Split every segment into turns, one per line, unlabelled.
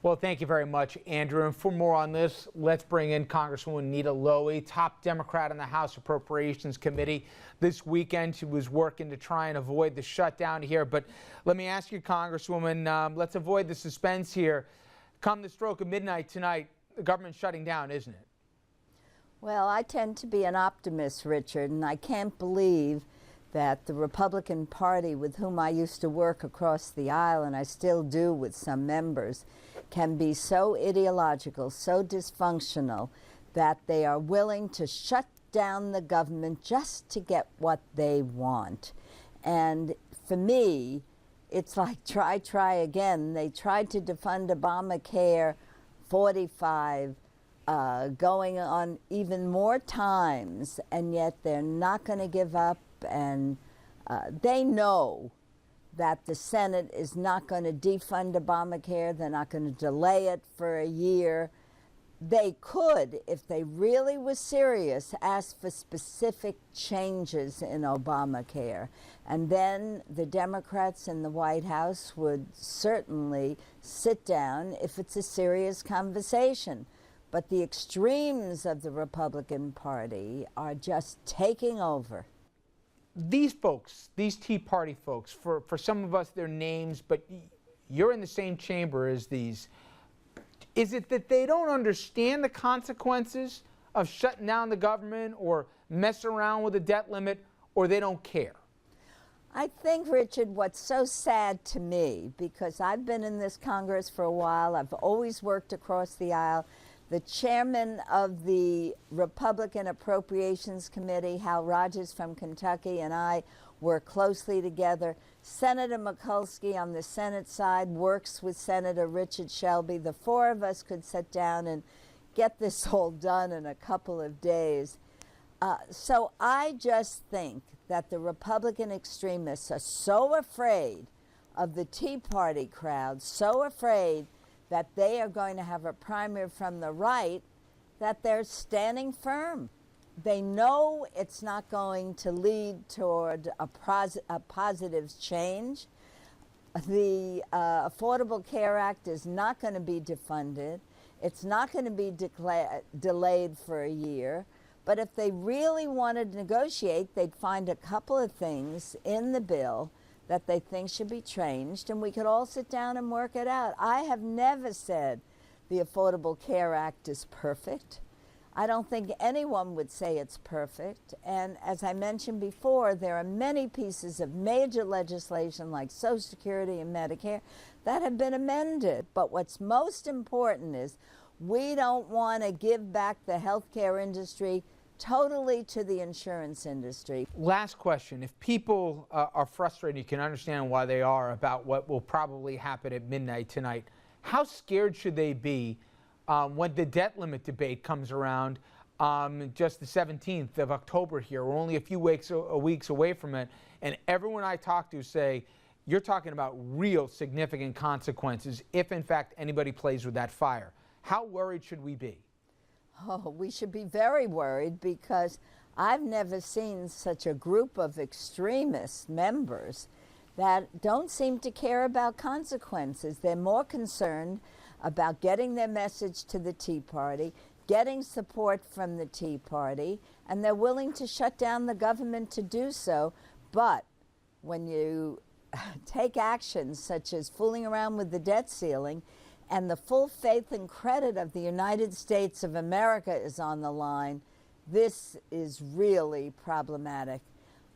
Well, thank you very much, Andrew. And for more on this, let's bring in Congresswoman Nita Lowey, top Democrat on the House Appropriations Committee. This weekend, she was working to try and avoid the shutdown here. But let me ask you, Congresswoman, let's avoid the suspense here. Come the stroke of midnight tonight, the government's shutting down, isn't it?
Well, I tend to be an optimist, Richard, and I can't believe that the Republican Party, with whom I used to work across the aisle, and I still do with some members, can be so ideological, so dysfunctional, that they are willing to shut down the government just to get what they want. And for me, it's like try again. They tried to defund Obamacare 45, going on even more times, and yet they're not going to give up. And they know that the Senate is not going to defund Obamacare. They're not going to delay it for a year. They could, if they really were serious, ask for specific changes in Obamacare. And then the Democrats in the White House would certainly sit down if it's a serious conversation. But the extremes of the Republican Party are just taking over.
These folks, these Tea Party folks, for some of us, they're names, but you're in the same chamber as these. Is it that they don't understand the consequences of shutting down the government or messing around with the debt limit, or they don't care?
I think, Richard, what's so sad to me, because I've been in this Congress for a while, I've always worked across the aisle. The chairman of the Republican Appropriations Committee, Hal Rogers from Kentucky, and I work closely together. Senator Mikulski on the Senate side works with Senator Richard Shelby. The four of us could sit down and get this all done in a couple of days. So I just think that the Republican extremists are so afraid of the Tea Party crowd, so afraid that they are going to have a primary from the right, that they're standing firm. They know it's not going to lead toward a positive change. The Affordable Care Act is not going to be defunded. It's not going to be delayed for a year. But if they really wanted to negotiate, they'd find a couple of things in the bill that they think should be changed, and we could all sit down and work it out. I have never said the Affordable Care Act is perfect. I don't think anyone would say it's perfect. And as I mentioned before, there are many pieces of major legislation like Social Security and Medicare that have been amended. But what's most important is we don't want to give back the healthcare industry totally to the insurance industry.
Last question. If people are frustrated, you can understand why they are about what will probably happen at midnight tonight. How scared should they be when the debt limit debate comes around just the 17th of October here? We're only a few weeks away from it, and everyone I talk to say, you're talking about real significant consequences if, in fact, anybody plays with that fire. How worried should we be?
Oh, we should be very worried, because I've never seen such a group of extremist members that don't seem to care about consequences. They're more concerned about getting their message to the Tea Party, getting support from the Tea Party, and they're willing to shut down the government to do so. But when you take actions such as fooling around with the debt ceiling, and the full faith and credit of the United States of America is on the line, this is really problematic.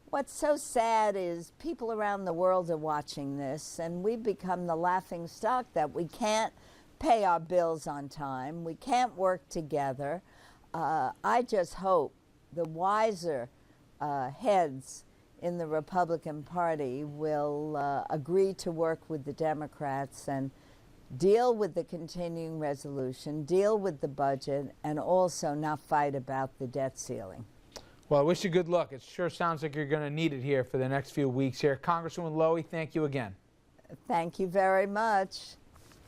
What's so sad is people around the world are watching this, and we've become the laughing stock that we can't pay our bills on time, we can't work together. I just hope the wiser heads in the Republican Party will agree to work with the Democrats and deal with the continuing resolution, deal with the budget, and also not fight about the debt ceiling.
Well, I wish you good luck. It sure sounds like you're going to need it here for the next few weeks here. Congresswoman Lowey, thank you again.
Thank you very much.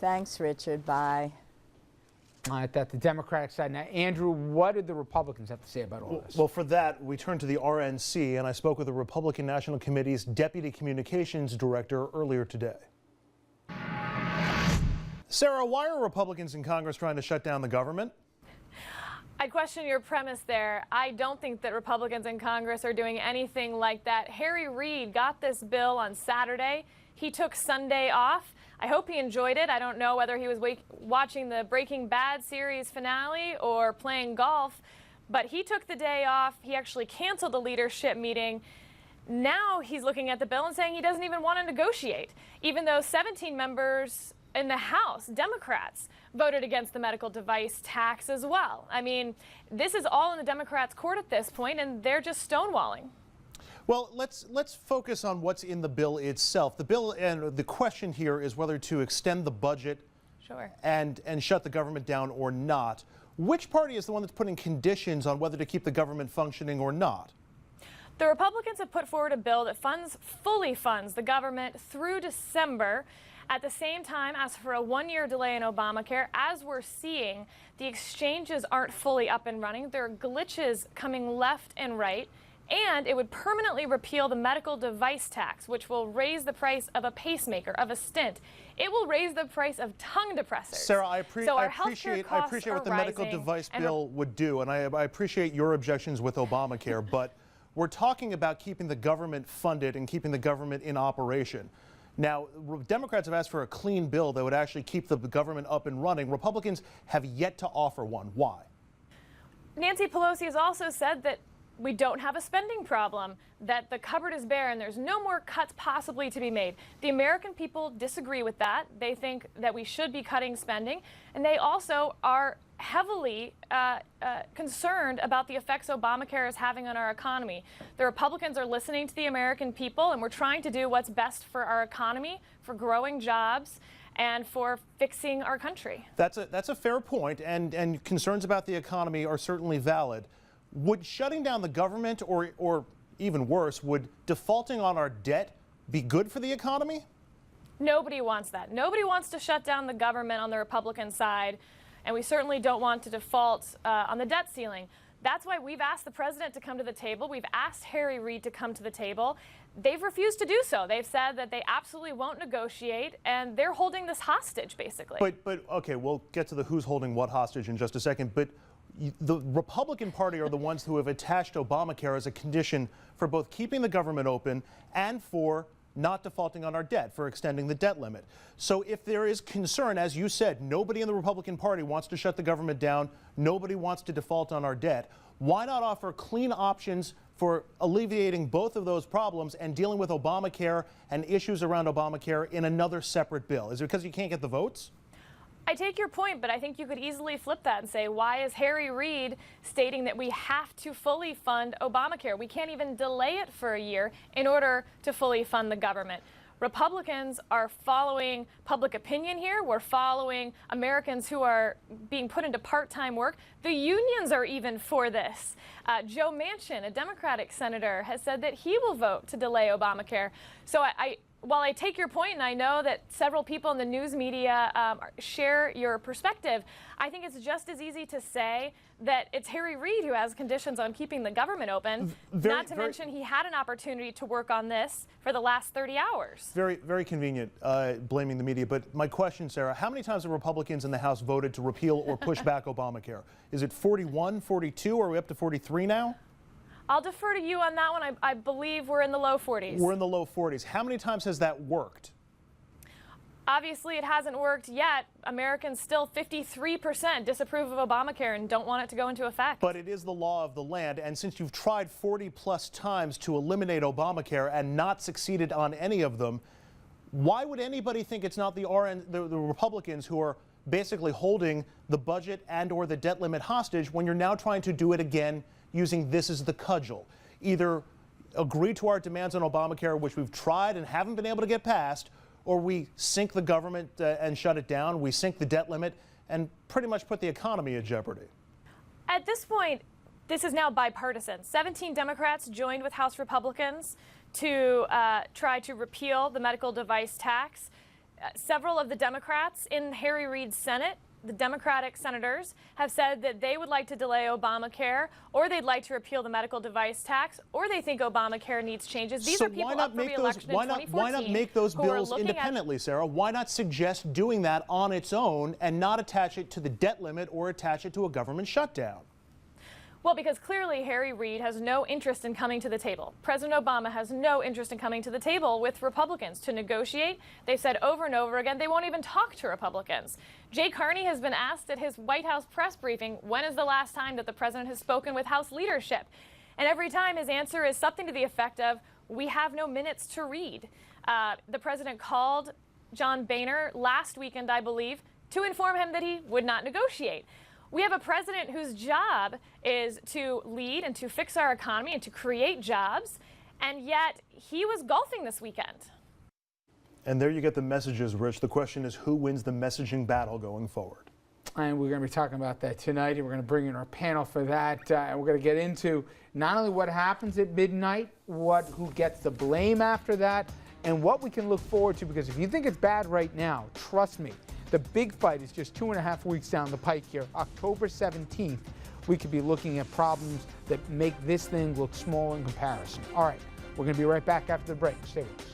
Thanks, Richard. Bye.
At the Democratic side. Now, Andrew, what did the Republicans have to say about all this?
Well, for that, we turn to the RNC, and I spoke with the Republican National Committee's Deputy Communications Director earlier today. Sarah, why are Republicans in Congress trying to shut down the government?
I question your premise there. I don't think that Republicans in Congress are doing anything like that. Harry Reid got this bill on Saturday. He took Sunday off. I hope he enjoyed it. I don't know whether he was watching the Breaking Bad series finale or playing golf, but he took the day off. He actually canceled the leadership meeting. Now he's looking at the bill and saying he doesn't even want to negotiate, even though 17 members in the House, Democrats, voted against the medical device tax as well. I mean, this is all in the Democrats' court at this point, and they're just stonewalling.
Well, let's focus on what's in the bill itself. The bill, and the question here is whether to extend the budget and shut the government down or not. Which party is the one that's putting conditions on whether to keep the government functioning or not?
The Republicans have put forward a bill that fully funds the government through December. At the same time, as for a one-year delay in Obamacare, as we're seeing, the exchanges aren't fully up and running. There are glitches coming left and right, and it would permanently repeal the medical device tax, which will raise the price of a pacemaker, of a stent. It will raise the price of tongue depressors.
Sarah, I appreciate what the medical device bill would do, and I appreciate your objections with Obamacare, but we're talking about keeping the government funded and keeping the government in operation. Now, Democrats have asked for a clean bill that would actually keep the government up and running. Republicans have yet to offer one. Why?
Nancy Pelosi has also said that we don't have a spending problem, that the cupboard is bare and there's no more cuts possibly to be made. The American people disagree with that. They think that we should be cutting spending, and they also are heavily concerned about the effects Obamacare is having on our economy. The Republicans are listening to the American people, and we're trying to do what's best for our economy, for growing jobs, and for fixing our country.
That's a fair point, and concerns about the economy are certainly valid. Would shutting down the government, or even worse, would defaulting on our debt be good for the economy?
Nobody wants that. Nobody wants to shut down the government on the Republican side, and we certainly don't want to default on the debt ceiling. That's why we've asked the president to come to the table. We've asked Harry Reid to come to the table. They've refused to do so. They've said that they absolutely won't negotiate, and they're holding this hostage, basically.
But okay, we'll get to the who's holding what hostage in just a second. But the Republican Party are the ones who have attached Obamacare as a condition for both keeping the government open and for not defaulting on our debt, for extending the debt limit. So if there is concern, as you said, nobody in the Republican Party wants to shut the government down, nobody wants to default on our debt, why not offer clean options for alleviating both of those problems and dealing with Obamacare and issues around Obamacare in another separate bill? Is it because you can't get the votes?
I take your point, but I think you could easily flip that and say, why is Harry Reid stating that we have to fully fund Obamacare? We can't even delay it for a year in order to fully fund the government. Republicans are following public opinion here. We're following Americans who are being put into part-time work. The unions are even for this. Joe Manchin, a Democratic senator, has said that he will vote to delay Obamacare. So while I take your point, and I know that several people in the news media share your perspective, I think it's just as easy to say that it's Harry Reid who has conditions on keeping the government open, not to mention he had an opportunity to work on this for the last 30 hours.
Very, very convenient blaming the media. But my question, Sarah, how many times have Republicans in the House voted to repeal or push back Obamacare? Is it 41, 42, or are we up to 43 now?
I'll defer to you on that one. I believe we're in the low 40s.
We're in the low 40s. How many times has that worked?
Obviously, it hasn't worked yet. Americans still 53% disapprove of Obamacare and don't want it to go into effect.
But it is the law of the land, and since you've tried 40-plus times to eliminate Obamacare and not succeeded on any of them, why would anybody think it's not the Republicans who are basically holding the budget and or the debt limit hostage when you're now trying to do it again using this as the cudgel? Either agree to our demands on Obamacare, which we've tried and haven't been able to get past, or we sink the government and shut it down, we sink the debt limit, and pretty much put the economy at jeopardy.
At this point, this is now bipartisan. 17 Democrats joined with House Republicans to try to repeal the medical device tax. Several of the Democrats in Harry Reid's Senate the Democratic senators have said that they would like to delay Obamacare, or they'd like to repeal the medical device tax, or they think Obamacare needs changes. These are people up for re-election in 2014.
Why not make those bills independently, Sarah? Why not suggest doing that on its own and not attach it to the debt limit or attach it to a government shutdown?
Well, because clearly Harry Reid has no interest in coming to the table. President Obama has no interest in coming to the table with Republicans to negotiate. They've said over and over again they won't even talk to Republicans. Jay Carney has been asked at his White House press briefing, when is the last time that the president has spoken with House leadership? And every time his answer is something to the effect of, we have no minutes to read. The president called John Boehner last weekend, I believe, to inform him that he would not negotiate. We have a president whose job is to lead and to fix our economy and to create jobs, and yet he was golfing this weekend.
And there you get the messages, Rich. The question is, who wins the messaging battle going forward?
And we're going to be talking about that tonight, and we're going to bring in our panel for that. And we're going to get into not only what happens at midnight, who gets the blame after that, and what we can look forward to. Because if you think it's bad right now, trust me, the big fight is just 2.5 weeks down the pike here. October 17th, we could be looking at problems that make this thing look small in comparison. All right, we're going to be right back after the break. Stay with us.